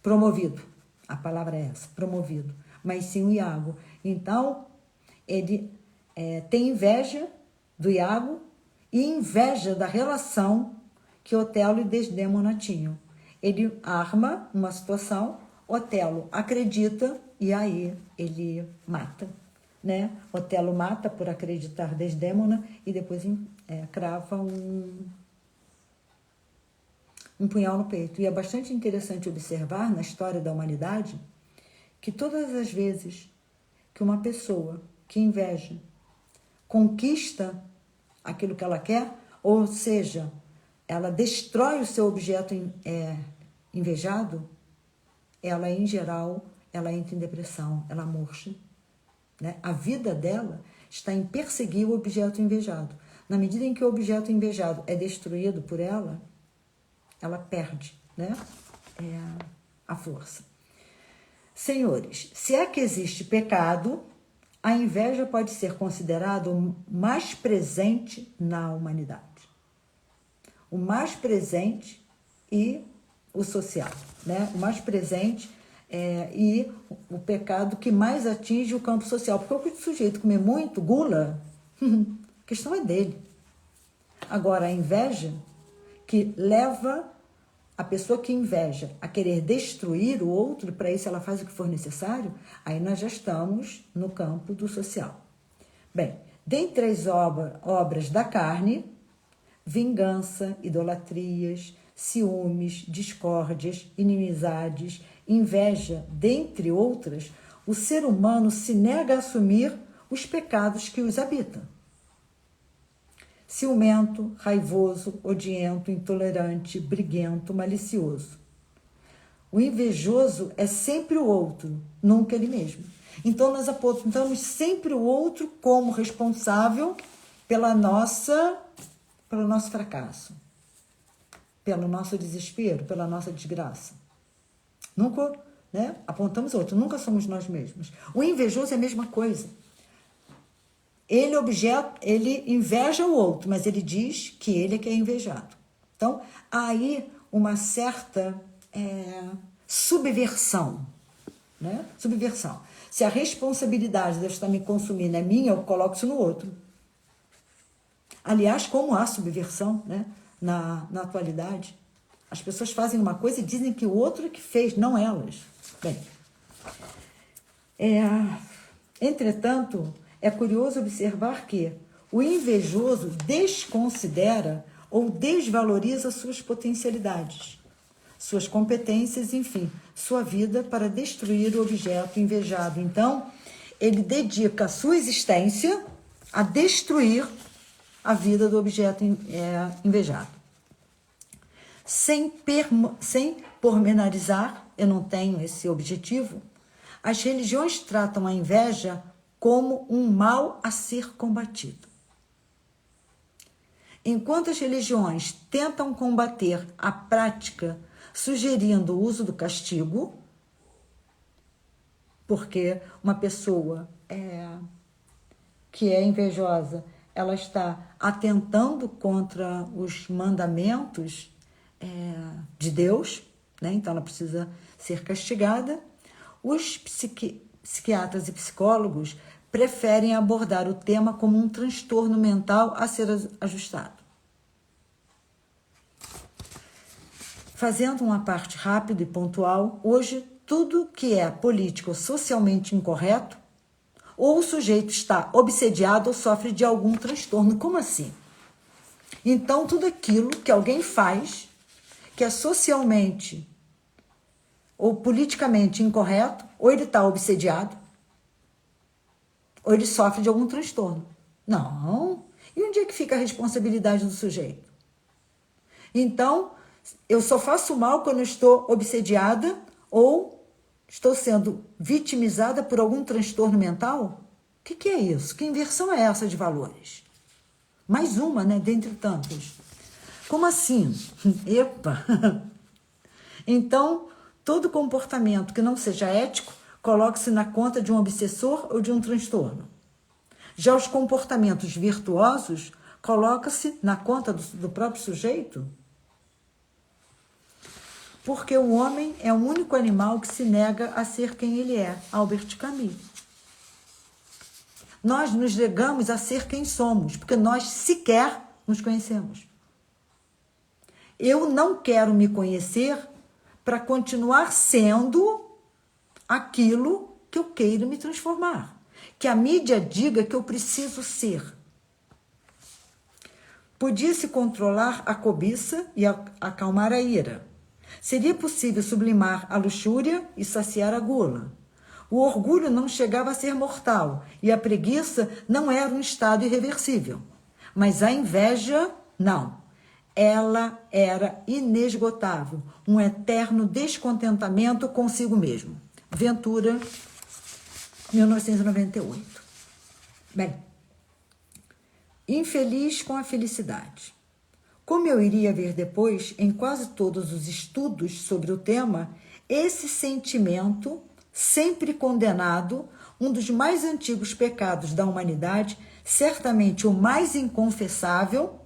promovido. A palavra é essa, promovido, mas sim o Iago. Então, ele tem inveja do Iago e inveja da relação que Otelo e Desdémona tinham. Ele arma uma situação, Otelo acredita e aí ele mata, né? Otelo mata por acreditar Desdémona e depois crava um punhal no peito. E é bastante interessante observar na história da humanidade que todas as vezes que uma pessoa que inveja conquista aquilo que ela quer, ou seja, ela destrói o seu objeto invejado, ela, em geral, ela entra em depressão, ela murcha, né? A vida dela está em perseguir o objeto invejado. Na medida em que o objeto invejado é destruído por ela, ela perde, né, a força. Senhores, se é que existe pecado, a inveja pode ser considerada o mais presente na humanidade. O mais presente e o social, né? O mais presente e o pecado que mais atinge o campo social. Porque o sujeito comer muito, gula, a questão é dele. Agora, a inveja que leva a pessoa que inveja a querer destruir o outro, para isso ela faz o que for necessário, aí nós já estamos no campo do social. Bem, dentre as obras da carne, vingança, idolatrias, ciúmes, discórdias, inimizades, inveja, dentre outras, o ser humano se nega a assumir os pecados que os habitam. Ciumento, raivoso, odiento, intolerante, briguento, malicioso. O invejoso é sempre o outro, nunca ele mesmo. Então, nós apontamos sempre o outro como responsável pelo nosso fracasso, pelo nosso desespero, pela nossa desgraça. Nunca, né? Apontamos o outro, nunca somos nós mesmos. O invejoso é a mesma coisa. Ele inveja o outro, mas ele diz que ele é que é invejado. Então, há aí uma certa subversão, né? Subversão. Se a responsabilidade de estar me consumindo é minha, eu coloco isso no outro. Aliás, como há subversão, né? Na atualidade, as pessoas fazem uma coisa e dizem que o outro é que fez, não elas. Bem, entretanto, é curioso observar que o invejoso desconsidera ou desvaloriza suas potencialidades, suas competências, enfim, sua vida para destruir o objeto invejado. Então, ele dedica a sua existência a destruir a vida do objeto invejado. Sem pormenorizar, eu não tenho esse objetivo, as religiões tratam a inveja como um mal a ser combatido. Enquanto as religiões tentam combater a prática sugerindo o uso do castigo, porque uma pessoa que é invejosa, ela está atentando contra os mandamentos de Deus, né? Então ela precisa ser castigada. Os psiquiatras e psicólogos preferem abordar o tema como um transtorno mental a ser ajustado. Fazendo uma parte rápida e pontual, hoje tudo que é político ou socialmente incorreto, ou o sujeito está obsediado ou sofre de algum transtorno. Como assim? Então, tudo aquilo que alguém faz, que é socialmente ou politicamente incorreto, ou ele está obsediado, ou ele sofre de algum transtorno. Não. E onde é que fica a responsabilidade do sujeito? Então, eu só faço mal quando eu estou obsediada ou estou sendo vitimizada por algum transtorno mental? O que é isso? Que inversão é essa de valores? Mais uma, né? Dentre tantas. Como assim? Epa! Então, todo comportamento que não seja ético coloque-se na conta de um obsessor ou de um transtorno. Já os comportamentos virtuosos colocam-se na conta do próprio sujeito. Porque o homem é o único animal que se nega a ser quem ele é. Albert Camus. Nós nos negamos a ser quem somos, porque nós sequer nos conhecemos. Eu não quero me conhecer para continuar sendo aquilo que eu queiro me transformar. Que a mídia diga que eu preciso ser. Podia-se controlar a cobiça e acalmar a ira. Seria possível sublimar a luxúria e saciar a gula. O orgulho não chegava a ser mortal e a preguiça não era um estado irreversível. Mas a inveja, não. Ela era inesgotável, um eterno descontentamento consigo mesmo. Ventura, 1998. Bem, infeliz com a felicidade. Como eu iria ver depois, em quase todos os estudos sobre o tema, esse sentimento, sempre condenado, um dos mais antigos pecados da humanidade, certamente o mais inconfessável,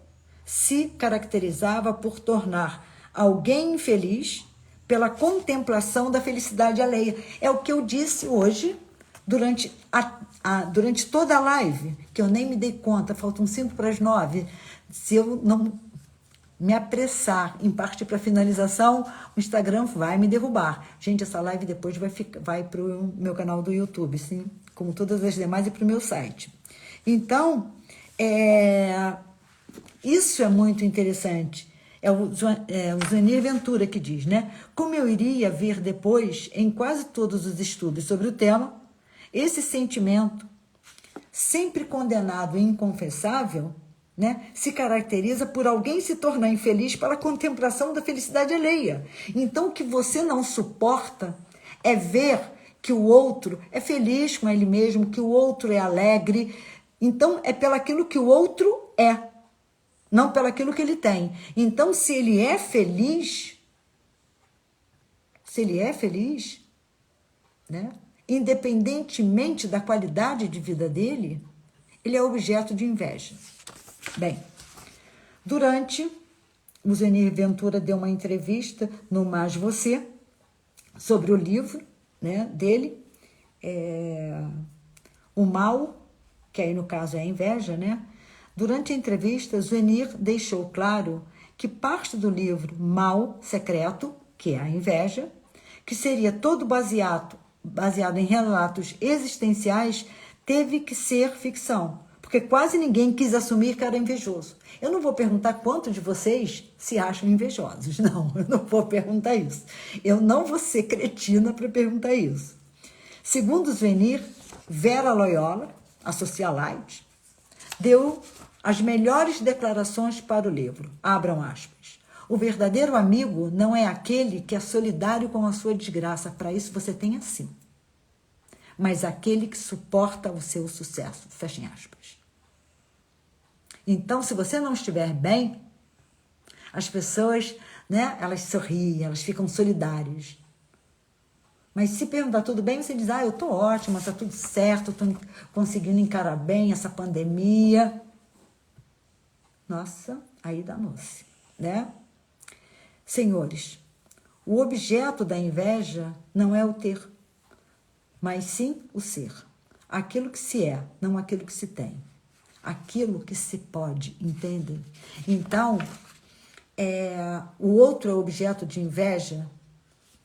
se caracterizava por tornar alguém infeliz pela contemplação da felicidade alheia. É o que eu disse hoje, durante toda a live, que eu nem me dei conta, faltam 8:55. Se eu não me apressar em parte para finalização, o Instagram vai me derrubar. Gente, essa live depois vai para o meu canal do YouTube, sim, como todas as demais, e para o meu site. Então, isso é muito interessante. É o Zanir Ventura que diz, né? Como eu iria ver depois, em quase todos os estudos sobre o tema, esse sentimento, sempre condenado e inconfessável, né, se caracteriza por alguém se tornar infeliz pela contemplação da felicidade alheia. Então, o que você não suporta é ver que o outro é feliz com ele mesmo, que o outro é alegre. Então, é pelaquilo que o outro é, não pelaquilo que ele tem. Então, se ele é feliz, né, independentemente da qualidade de vida dele, ele é objeto de inveja. Bem, o Zenir Ventura deu uma entrevista no Mais Você, sobre o livro, né, dele, O Mal, que aí no caso é a inveja, né? Durante a entrevista, Zenir deixou claro que parte do livro Mal Secreto, que é a inveja, que seria todo baseado em relatos existenciais, teve que ser ficção, porque quase ninguém quis assumir que era invejoso. Eu não vou perguntar quantos de vocês se acham invejosos. Não, eu não vou perguntar isso. Eu não vou ser cretina para perguntar isso. Segundo Zenir, Vera Loyola, a socialite, deu as melhores declarações para o livro. Abram aspas. O verdadeiro amigo não é aquele que é solidário com a sua desgraça. Para isso você tem assim. Mas aquele que suporta o seu sucesso. Fechem aspas. Então, se você não estiver bem, as pessoas, né, elas sorriem, elas ficam solidárias. Mas se perguntar tudo bem, você diz, eu tô ótima, tá tudo certo, tô conseguindo encarar bem essa pandemia. Nossa, aí danou-se, né? Senhores, o objeto da inveja não é o ter, mas sim o ser. Aquilo que se é, não aquilo que se tem. Aquilo que se pode, entendem? Então, o outro é objeto de inveja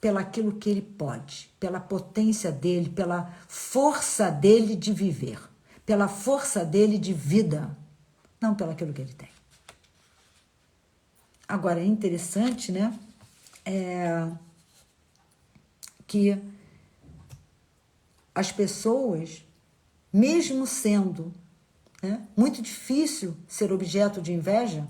pelaquilo que ele pode, pela potência dele, pela força dele de viver, pela força dele de vida, não pelaquilo que ele tem. Agora, é interessante, né, que as pessoas, mesmo sendo, né, muito difícil ser objeto de inveja,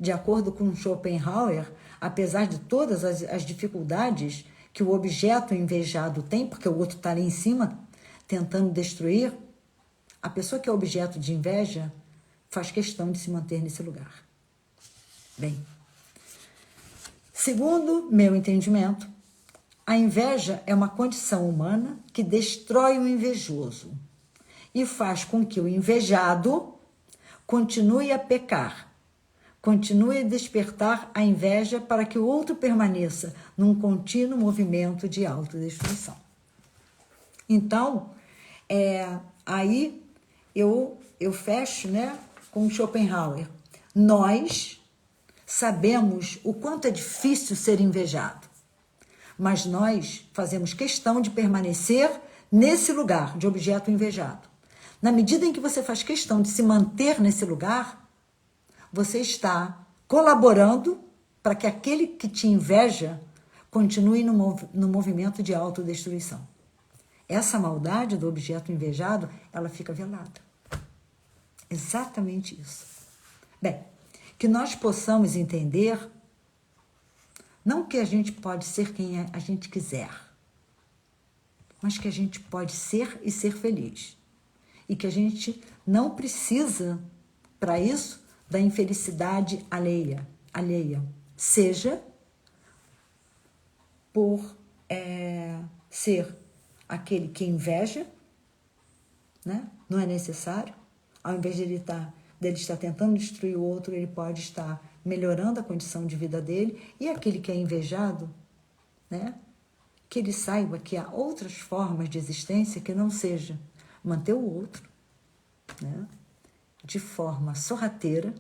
de acordo com Schopenhauer, apesar de todas as dificuldades que o objeto invejado tem, porque o outro está ali em cima, tentando destruir, a pessoa que é objeto de inveja faz questão de se manter nesse lugar. Bem, segundo meu entendimento, a inveja é uma condição humana que destrói o invejoso e faz com que o invejado continue a pecar, continue a despertar a inveja para que o outro permaneça num contínuo movimento de autodestruição. Então, aí eu fecho, né, com Schopenhauer. Nós sabemos o quanto é difícil ser invejado, mas nós fazemos questão de permanecer nesse lugar de objeto invejado. Na medida em que você faz questão de se manter nesse lugar, você está colaborando para que aquele que te inveja continue no movimento de autodestruição. Essa maldade do objeto invejado, ela fica velada. Exatamente isso. Bem, que nós possamos entender, não que a gente pode ser quem a gente quiser, mas que a gente pode ser e ser feliz. E que a gente não precisa, para isso, da infelicidade alheia. Seja por ser aquele que inveja, né? Não é necessário. Ao invés de ele estar tentando destruir o outro, ele pode estar melhorando a condição de vida dele. E aquele que é invejado, né? Que ele saiba que há outras formas de existência que não seja manter o outro, né, de forma sorrateira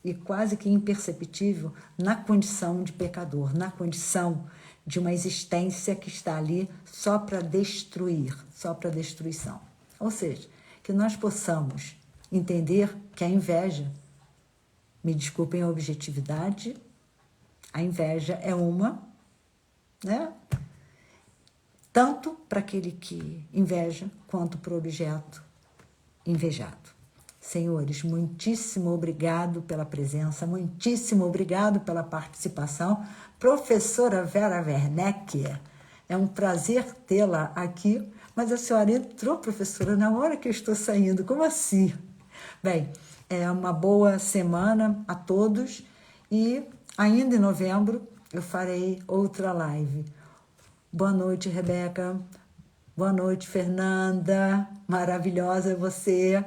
e quase que imperceptível na condição de pecador, na condição de uma existência que está ali só para destruir, só para destruição. Ou seja, que nós possamos entender que a inveja, me desculpem a objetividade, a inveja é uma, né, tanto para aquele que inveja, quanto para o objeto invejado. Senhores, muitíssimo obrigado pela presença, muitíssimo obrigado pela participação. Professora Vera Werneck, É um prazer tê-la aqui, mas a senhora entrou, professora, na hora que eu estou saindo. Como assim? Bem, uma boa semana a todos e ainda em novembro eu farei outra live. Boa noite, Rebeca. Boa noite, Fernanda. Maravilhosa você.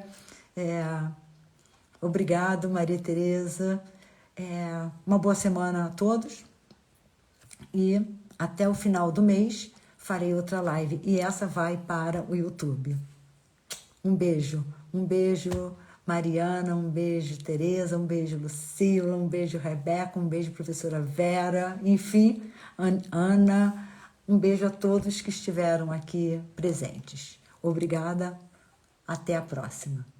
Obrigado, Maria Tereza. Uma boa semana a todos. E até o final do mês farei outra live. E essa vai para o YouTube. Um beijo. Um beijo, Mariana. Um beijo, Tereza. Um beijo, Lucila. Um beijo, Rebeca. Um beijo, professora Vera. Enfim, Ana. Um beijo a todos que estiveram aqui presentes. Obrigada. Até a próxima.